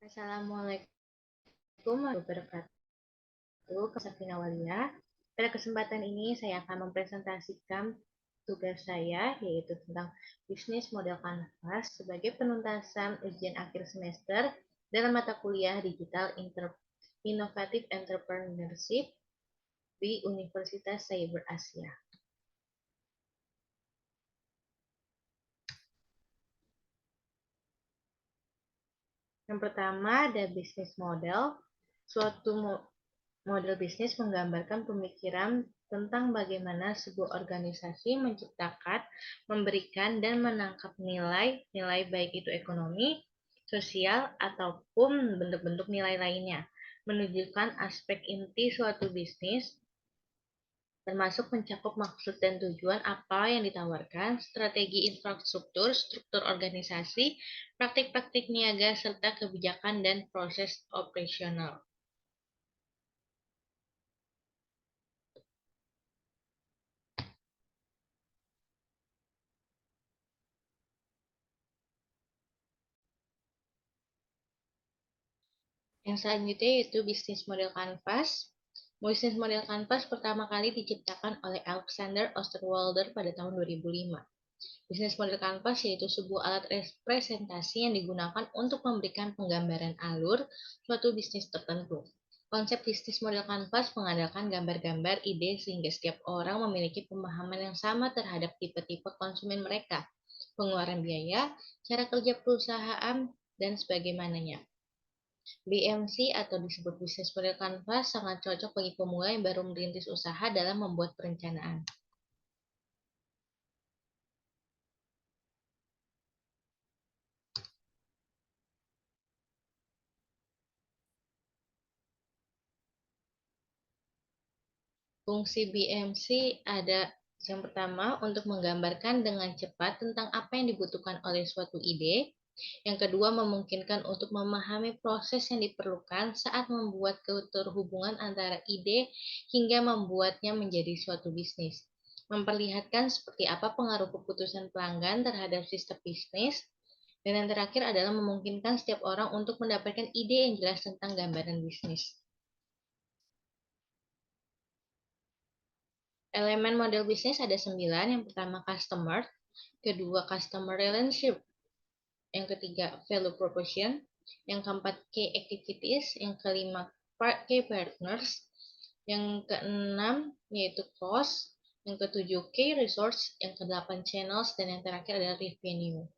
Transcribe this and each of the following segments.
Assalamualaikum warahmatullahi wabarakatuh. Safina Walia. Pada kesempatan ini saya akan mempresentasikan tugas saya yaitu tentang bisnis model kanvas sebagai penuntasan ujian akhir semester dalam mata kuliah Digital Innovative Entrepreneurship di Universitas Cyber Asia. Yang pertama ada bisnis model. Suatu model bisnis menggambarkan pemikiran tentang bagaimana sebuah organisasi menciptakan, memberikan, dan menangkap nilai baik itu ekonomi, sosial, ataupun bentuk-bentuk nilai lainnya. Menunjukkan aspek inti suatu bisnis, termasuk mencakup maksud dan tujuan apa yang ditawarkan, strategi infrastruktur, struktur organisasi, praktik-praktik niaga, serta kebijakan dan proses operasional. Yang selanjutnya yaitu bisnis model kanvas. Bisnis model kanvas pertama kali diciptakan oleh Alexander Osterwalder pada tahun 2005. Bisnis model kanvas yaitu sebuah alat representasi yang digunakan untuk memberikan penggambaran alur suatu bisnis tertentu. Konsep bisnis model kanvas mengandalkan gambar-gambar ide sehingga setiap orang memiliki pemahaman yang sama terhadap tipe-tipe konsumen mereka, pengeluaran biaya, cara kerja perusahaan, dan sebagaimananya. BMC atau disebut bisnis model kanvas sangat cocok bagi pemula yang baru merintis usaha dalam membuat perencanaan. Fungsi BMC ada yang pertama untuk menggambarkan dengan cepat tentang apa yang dibutuhkan oleh suatu ide. Yang kedua memungkinkan untuk memahami proses yang diperlukan saat membuat keterhubungan antara ide hingga membuatnya menjadi suatu bisnis. Memperlihatkan seperti apa pengaruh keputusan pelanggan terhadap sistem bisnis. Dan yang terakhir adalah memungkinkan setiap orang untuk mendapatkan ide yang jelas tentang gambaran bisnis. Elemen model bisnis ada 9. Yang pertama customer, kedua customer relationship, yang ketiga value proposition, yang keempat key activities, yang kelima key partners, yang keenam yaitu cost, yang ketujuh key resource, yang kedelapan channels, dan yang terakhir adalah revenue.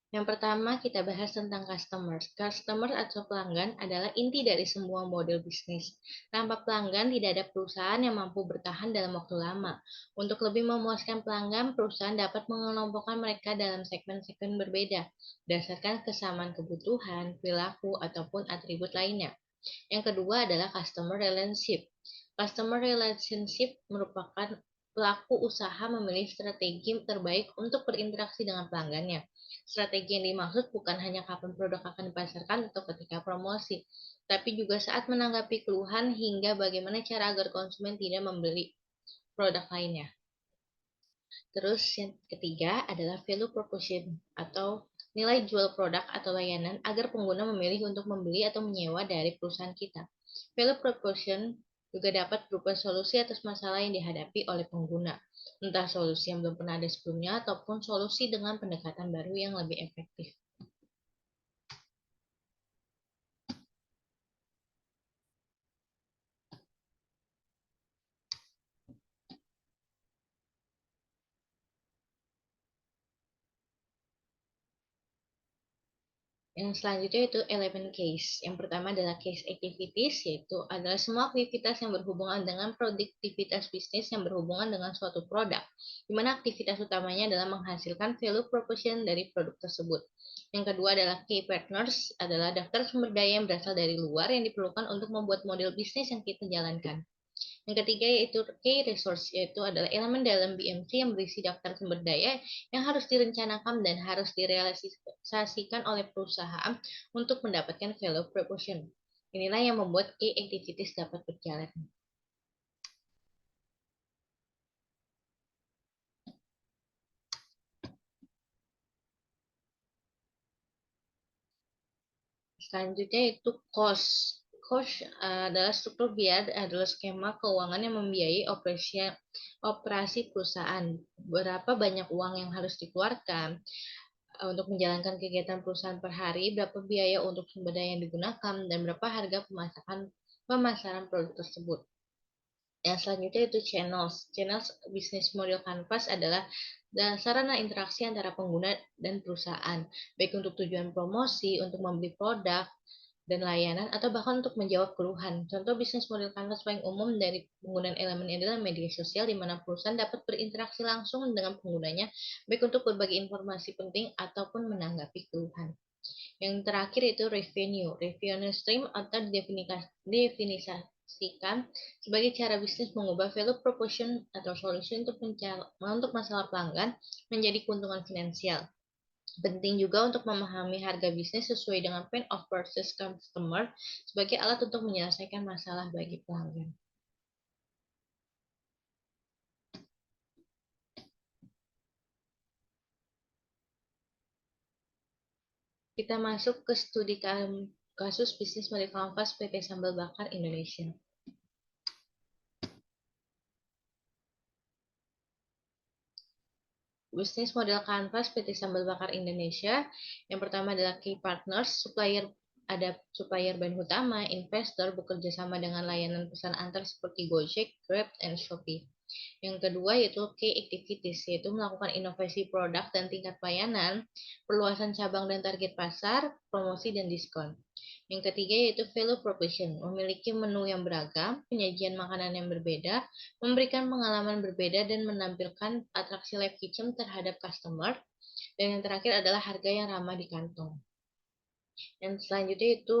Yang pertama, kita bahas tentang customer. Customer atau pelanggan adalah inti dari semua model bisnis. Tanpa pelanggan, tidak ada perusahaan yang mampu bertahan dalam waktu lama. Untuk lebih memuaskan pelanggan, perusahaan dapat mengelompokkan mereka dalam segmen-segmen berbeda, berdasarkan kesamaan kebutuhan, perilaku, ataupun atribut lainnya. Yang kedua adalah customer relationship. Customer relationship merupakan pelaku usaha memilih strategi terbaik untuk berinteraksi dengan pelanggannya. Strategi yang dimaksud bukan hanya kapan produk akan dipasarkan atau ketika promosi, tapi juga saat menanggapi keluhan hingga bagaimana cara agar konsumen tidak membeli produk lainnya. Terus yang ketiga adalah value proposition atau nilai jual produk atau layanan agar pengguna memilih untuk membeli atau menyewa dari perusahaan kita. Value proposition juga dapat berupa solusi atas masalah yang dihadapi oleh pengguna, entah solusi yang belum pernah ada sebelumnya ataupun solusi dengan pendekatan baru yang lebih efektif. Yang selanjutnya itu elemen case. Yang pertama adalah case activities, yaitu adalah semua aktivitas yang berhubungan dengan produktivitas bisnis yang berhubungan dengan suatu produk, di mana aktivitas utamanya adalah menghasilkan value proposition dari produk tersebut. Yang kedua adalah key partners, adalah daftar sumber daya yang berasal dari luar yang diperlukan untuk membuat model bisnis yang kita jalankan. Yang ketiga yaitu key resource, yaitu adalah elemen dalam BMC yang berisi daftar sumber daya yang harus direncanakan dan harus direalisasikan oleh perusahaan untuk mendapatkan value proposition. Inilah yang membuat key activities dapat berjalan. Selanjutnya itu cost. Cost adalah struktur biaya, adalah skema keuangan yang membiayai operasi perusahaan. Berapa banyak uang yang harus dikeluarkan untuk menjalankan kegiatan perusahaan per hari, berapa biaya untuk sumber daya yang digunakan, dan berapa harga pemasaran produk tersebut. Yang selanjutnya itu channels. Channels bisnis model Canvas adalah sarana interaksi antara pengguna dan perusahaan, baik untuk tujuan promosi, untuk membeli produk dan layanan, atau bahkan untuk menjawab keluhan. Contoh bisnis model Canvas paling umum dari penggunaan elemen ini adalah media sosial, di mana perusahaan dapat berinteraksi langsung dengan penggunanya, baik untuk berbagi informasi penting ataupun menanggapi keluhan. Yang terakhir itu revenue. Revenue stream atau definisikan sebagai cara bisnis mengubah value proposition atau solution untuk masalah pelanggan menjadi keuntungan finansial. Penting juga untuk memahami harga bisnis sesuai dengan pain of purchase customer sebagai alat untuk menyelesaikan masalah bagi pelanggan. Kita masuk ke studi kasus bisnis model Canvas PT Sambal Bakar Indonesia. Bisnis model Canvas PT Sambal Bakar Indonesia. Yang pertama adalah key partners, ada supplier bahan utama, investor, bekerja sama dengan layanan pesan antar seperti Gojek, Grab, dan Shopee. Yang kedua yaitu key activities, yaitu melakukan inovasi produk dan tingkat pelayanan, perluasan cabang dan target pasar, promosi dan diskon. Yang ketiga yaitu value proposition, memiliki menu yang beragam, penyajian makanan yang berbeda, memberikan pengalaman berbeda dan menampilkan atraksi live kitchen terhadap customer. Dan yang terakhir adalah harga yang ramah di kantong. Yang selanjutnya itu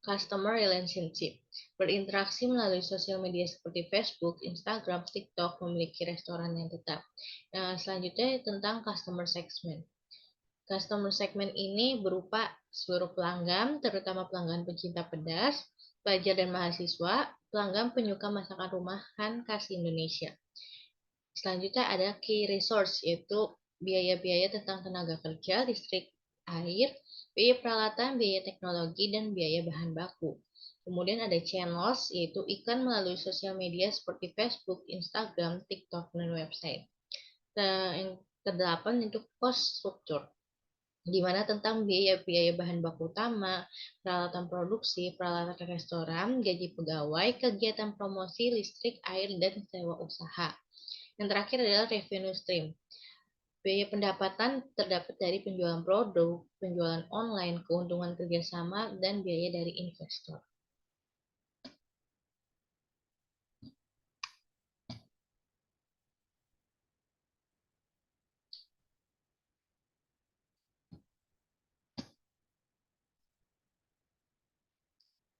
customer relationship. Berinteraksi melalui sosial media seperti Facebook, Instagram, TikTok, memiliki restoran yang tetap. Nah, selanjutnya tentang customer segment. Customer segment ini berupa seluruh pelanggan, terutama pelanggan pecinta pedas, pelajar dan mahasiswa, pelanggan penyuka masakan rumahan khas Indonesia. Selanjutnya ada key resource, yaitu biaya-biaya tentang tenaga kerja, listrik, air, biaya peralatan, biaya teknologi, dan biaya bahan baku. Kemudian ada channels, yaitu iklan melalui sosial media seperti Facebook, Instagram, TikTok, dan website. Yang kedelapan itu cost structure, di mana tentang biaya-biaya bahan baku utama, peralatan produksi, peralatan restoran, gaji pegawai, kegiatan promosi, listrik, air, dan sewa usaha. Yang terakhir adalah revenue stream. Biaya pendapatan terdapat dari penjualan produk, penjualan online, keuntungan kerjasama, dan biaya dari investor.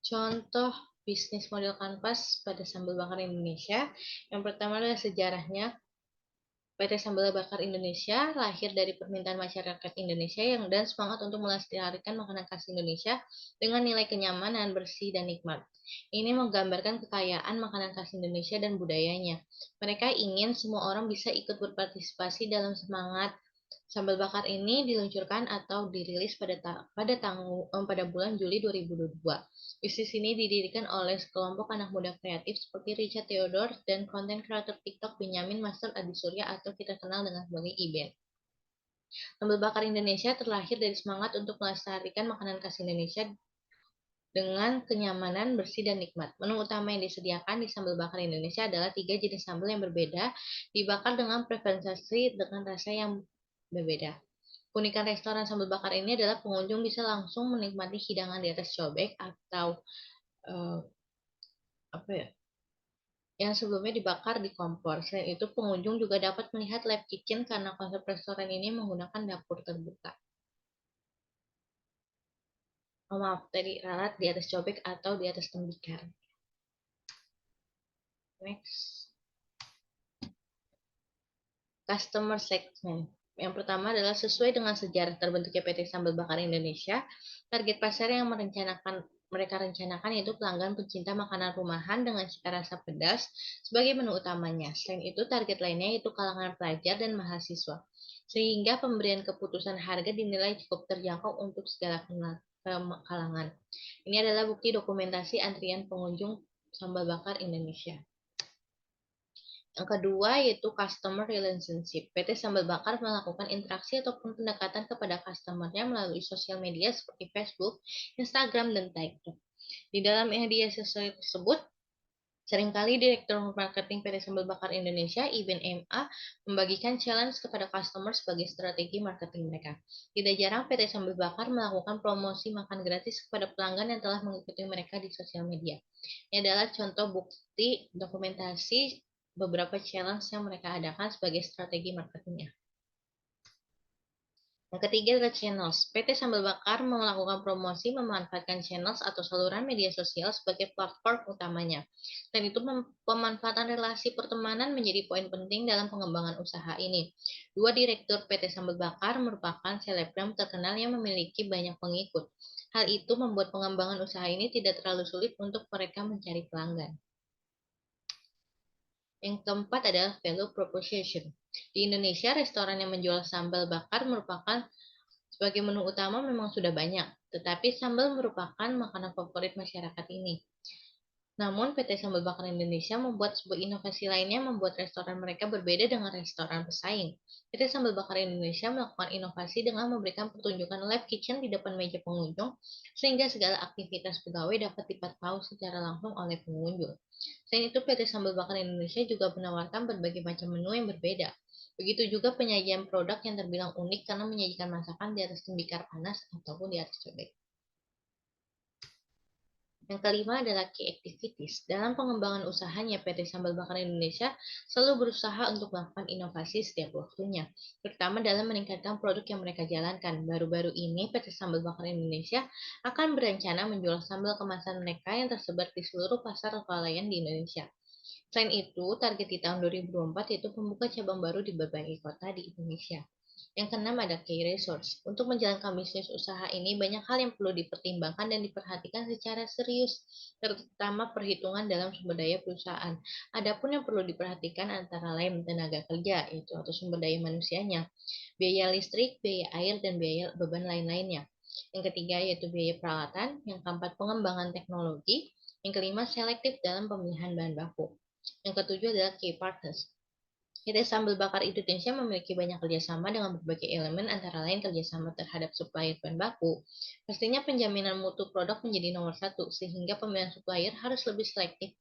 Contoh bisnis model Canvas pada sambal bakar Indonesia. Yang pertama adalah sejarahnya. PT Sambal Bakar Indonesia lahir dari permintaan masyarakat Indonesia yang dan semangat untuk melestarikan makanan khas Indonesia dengan nilai kenyamanan, bersih, dan nikmat. Ini menggambarkan kekayaan makanan khas Indonesia dan budayanya. Mereka ingin semua orang bisa ikut berpartisipasi dalam semangat. Sambal bakar ini diluncurkan atau dirilis pada bulan Juli 2022. Bisnis ini didirikan oleh sekelompok anak muda kreatif seperti Richard Theodore dan konten kreator TikTok Benyamin Master Adisurya atau kita kenal dengan sebagai Iben. Sambal bakar Indonesia terlahir dari semangat untuk melestarikan makanan khas Indonesia dengan kenyamanan, bersih, dan nikmat. Menu utama yang disediakan di sambal bakar Indonesia adalah 3 jenis sambal yang berbeda, dibakar dengan preferensi dengan rasa yang berbeda. Keunikan restoran sambal bakar ini adalah pengunjung bisa langsung menikmati hidangan di atas cobek atau uh, apa ya, yang sebelumnya dibakar di kompor. Selain itu, pengunjung juga dapat melihat live kitchen karena konsep restoran ini menggunakan dapur terbuka. Oh, maaf, tadi ralat di atas cobek atau di atas tembikar. Next, customer segment. Yang pertama adalah sesuai dengan sejarah terbentuknya PT Sambal Bakar Indonesia, target pasar yang mereka rencanakan yaitu pelanggan pencinta makanan rumahan dengan cita rasa pedas sebagai menu utamanya. Selain itu, target lainnya yaitu kalangan pelajar dan mahasiswa. Sehingga pemberian keputusan harga dinilai cukup terjangkau untuk segala kalangan. Ini adalah bukti dokumentasi antrian pengunjung Sambal Bakar Indonesia. Yang kedua yaitu customer relationship. PT Sambal Bakar melakukan interaksi ataupun pendekatan kepada customer-nya melalui sosial media seperti Facebook, Instagram, dan TikTok. Di dalam media sosial tersebut, seringkali Direktur Marketing PT Sambal Bakar Indonesia, Iben MA, membagikan challenge kepada customer sebagai strategi marketing mereka. Tidak jarang PT Sambal Bakar melakukan promosi makan gratis kepada pelanggan yang telah mengikuti mereka di sosial media. Ini adalah contoh bukti dokumentasi beberapa challenge yang mereka adakan sebagai strategi marketingnya. Yang ketiga adalah channels. PT Sambal Bakar melakukan promosi memanfaatkan channels atau saluran media sosial sebagai platform utamanya. Dan itu pemanfaatan relasi pertemanan menjadi poin penting dalam pengembangan usaha ini. Dua direktur PT Sambal Bakar merupakan selebgram terkenal yang memiliki banyak pengikut. Hal itu membuat pengembangan usaha ini tidak terlalu sulit untuk mereka mencari pelanggan. Yang keempat adalah value proposition. Di Indonesia, restoran yang menjual sambal bakar merupakan sebagai menu utama memang sudah banyak, tetapi sambal merupakan makanan favorit masyarakat ini. Namun, PT Sambal Bakar Indonesia membuat sebuah inovasi lainnya membuat restoran mereka berbeda dengan restoran pesaing. PT Sambal Bakar Indonesia melakukan inovasi dengan memberikan pertunjukan live kitchen di depan meja pengunjung, sehingga segala aktivitas pegawai dapat dipantau secara langsung oleh pengunjung. Selain itu, PT Sambal Bakar Indonesia juga menawarkan berbagai macam menu yang berbeda. Begitu juga penyajian produk yang terbilang unik karena menyajikan masakan di atas tembikar panas ataupun di atas cobek. Yang kelima adalah key activities. Dalam pengembangan usahanya, PT Sambal Bakar Indonesia selalu berusaha untuk melakukan inovasi setiap waktunya, terutama dalam meningkatkan produk yang mereka jalankan. Baru-baru ini, PT Sambal Bakar Indonesia akan berencana menjual sambal kemasan mereka yang tersebar di seluruh pasar swalayan di Indonesia. Selain itu, target di tahun 2024 yaitu membuka cabang baru di berbagai kota di Indonesia. Yang keenam ada key resource. Untuk menjalankan bisnis usaha ini, banyak hal yang perlu dipertimbangkan dan diperhatikan secara serius, terutama perhitungan dalam sumber daya perusahaan. Adapun yang perlu diperhatikan antara lain tenaga kerja, yaitu atau sumber daya manusianya, biaya listrik, biaya air, dan biaya beban lain-lainnya. Yang ketiga yaitu biaya peralatan, yang keempat pengembangan teknologi, yang kelima selektif dalam pemilihan bahan baku. Yang ketujuh adalah key partners. PT Sambal Bakar Indonesia memiliki banyak kerjasama dengan berbagai elemen antara lain kerjasama terhadap supplier bahan baku. Pastinya penjaminan mutu produk menjadi nomor satu, sehingga pemilihan supplier harus lebih selektif.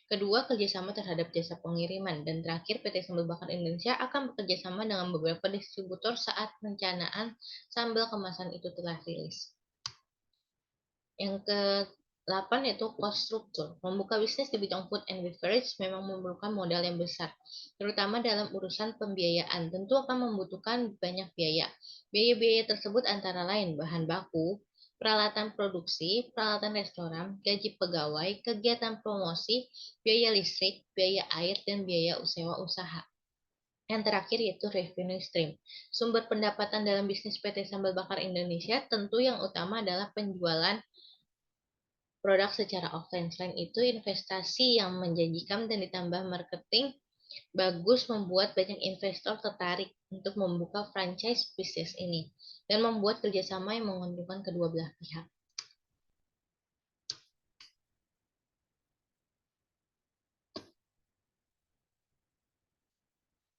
Kedua, kerjasama terhadap jasa pengiriman. Dan terakhir, PT Sambal Bakar Indonesia akan bekerjasama dengan beberapa distributor saat perencanaan sambal kemasan itu telah rilis. Yang ke-8 yaitu cost structure. Membuka bisnis di bidang food and beverage memang memerlukan modal yang besar, terutama dalam urusan pembiayaan. Tentu akan membutuhkan banyak biaya. Biaya-biaya tersebut antara lain bahan baku, peralatan produksi, peralatan restoran, gaji pegawai, kegiatan promosi, biaya listrik, biaya air, dan biaya sewa usaha. Yang terakhir yaitu revenue stream. Sumber pendapatan dalam bisnis PT Sambal Bakar Indonesia tentu yang utama adalah penjualan produk secara offline. Selain itu, investasi yang menjanjikan dan ditambah marketing bagus membuat banyak investor tertarik untuk membuka franchise bisnis ini dan membuat kerjasama yang menguntungkan kedua belah pihak.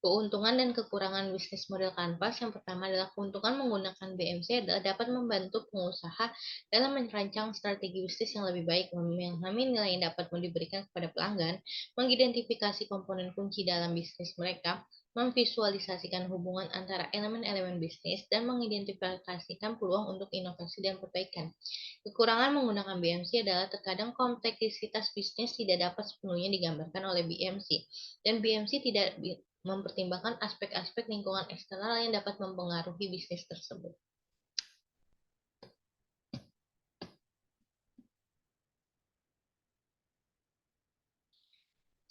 Keuntungan dan kekurangan bisnis model kanvas yang pertama adalah keuntungan menggunakan BMC adalah dapat membantu pengusaha dalam merancang strategi bisnis yang lebih baik, memahami nilai yang dapat diberikan kepada pelanggan, mengidentifikasi komponen kunci dalam bisnis mereka, memvisualisasikan hubungan antara elemen-elemen bisnis, dan mengidentifikasikan peluang untuk inovasi dan perbaikan. Kekurangan menggunakan BMC adalah terkadang kompleksitas bisnis tidak dapat sepenuhnya digambarkan oleh BMC, dan BMC tidak mempertimbangkan aspek-aspek lingkungan eksternal yang dapat mempengaruhi bisnis tersebut.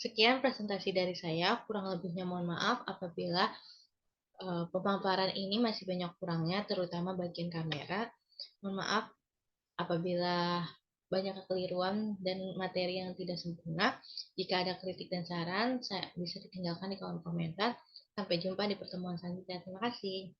Sekian presentasi dari saya, kurang lebihnya mohon maaf apabila pemaparan ini masih banyak kurangnya, terutama bagian kamera. Mohon maaf apabila banyak kekeliruan dan materi yang tidak sempurna. Jika ada kritik dan saran, saya bisa ditinggalkan di kolom komentar. Sampai jumpa di pertemuan selanjutnya. Terima kasih.